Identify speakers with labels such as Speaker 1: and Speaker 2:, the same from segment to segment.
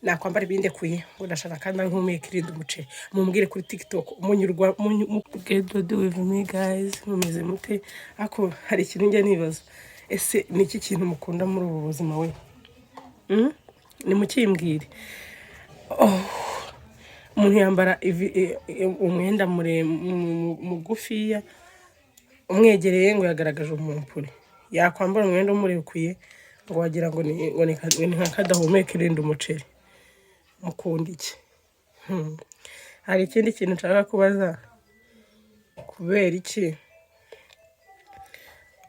Speaker 1: nakwambara ibindi kuye ngo ndashaka kandi nkumeye kirinde umuceri mumbwire kuri TikTok umunyurwa get ready with me guys mumeze mute ako hari ikintu njye nibaza ese niki kintu mukunda muri ubu buzima we ni mukimbwire umuntu yambara umwenda mugufiya umwegereye ngo yagaragaje umumpure yakwambara umwenda umurekuye ngo wagira ngo ni nka kadahumeka irinde umuceri mukunda iki hari ikindi kintu nshaka kubaza kubera iki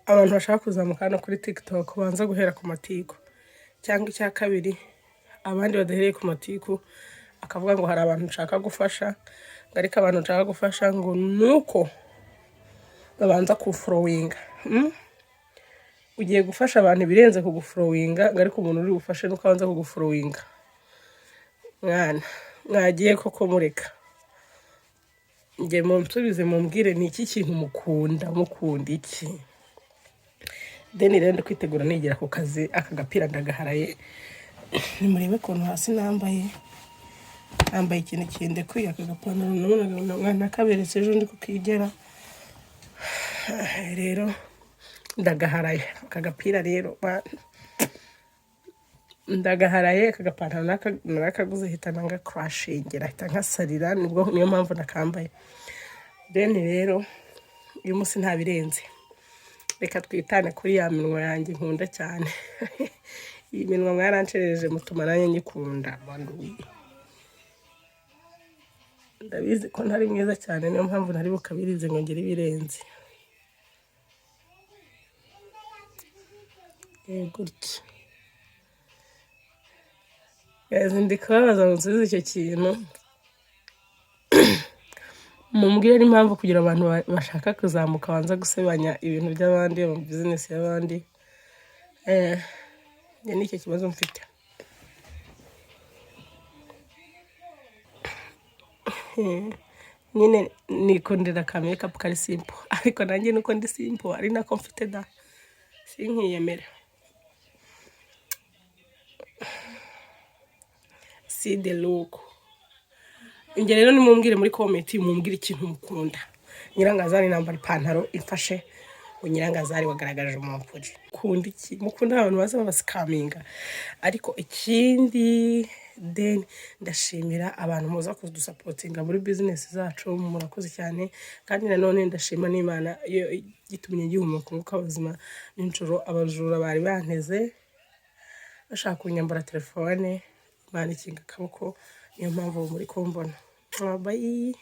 Speaker 1: abantu bashaka kuzamuka no kuri TikTok banza guhera ku matiku cyangwa icya kabiri abandi badahereye ku matiku akavuga ngo hari abantu nshaka gufasha ariko abantu nshaka gufasha ngo nuko babanza kufolowinga ugiye gufasha abantu birenze kugufolowinga ariko umuntu uri bufashe nuko abanza kugufolowinga mwana mwagiye koko mureka ngiye munsubize mumbwire ni iki kintu mukunda iki deni rero ndi kwitegura nigera ku kazi aka gapira ndagaharaye nimurebe ukuntu hasi nambaye ikintu kinde kwiye aka gapantaro none kaberetse ejo ndi kukigera rero ndagaharaye aka gapira rero ndagaharaye aka gapantaro narakaguze hita nanga crashingira hita nkasarira niyo mpamvu nakambaye deni rero uyu munsi ntabirenze reka twitane kuri ya minwa yanjye nkunda cyane iyi minwa mwarancereje mutuma nanjye nyikunda banduye ndabizi ko ntari mwiza cyane niyo mpamvu ntari bukabirize ngo ngire ibirenze gutya ndi kubabaza ngo nsubize icyo kintu mumbwire n'impamvu kugira abantu bashaka kuzamuka banza gusebanya ibintu by'abandi mu business y'abandi ni icyo kibazo mfite nyine nikundira ka makeup kari simple ariko nanjye nuko ndi simple ari nako mfite da sinkiyemera see the look inge rero nimumbwire muri comment mumbwire ikintu mukunda Nyirangazari nambara ipantaro ifashe Nyirangazari wagaragaje umumpuri kundi iki mukunda abantu baza babasikaminga ariko ikindi then ndashimira abantu muza kudusapotinga muri business zacu murakoze cyane kandi nanone ndashima n'Imana gitumye gihumuka umwuka w'ubuzima n'injoro abajura bari banteze bashaka kunyambara telefone Imana ikinga akaboko niyo mpamvu muri kumbona bye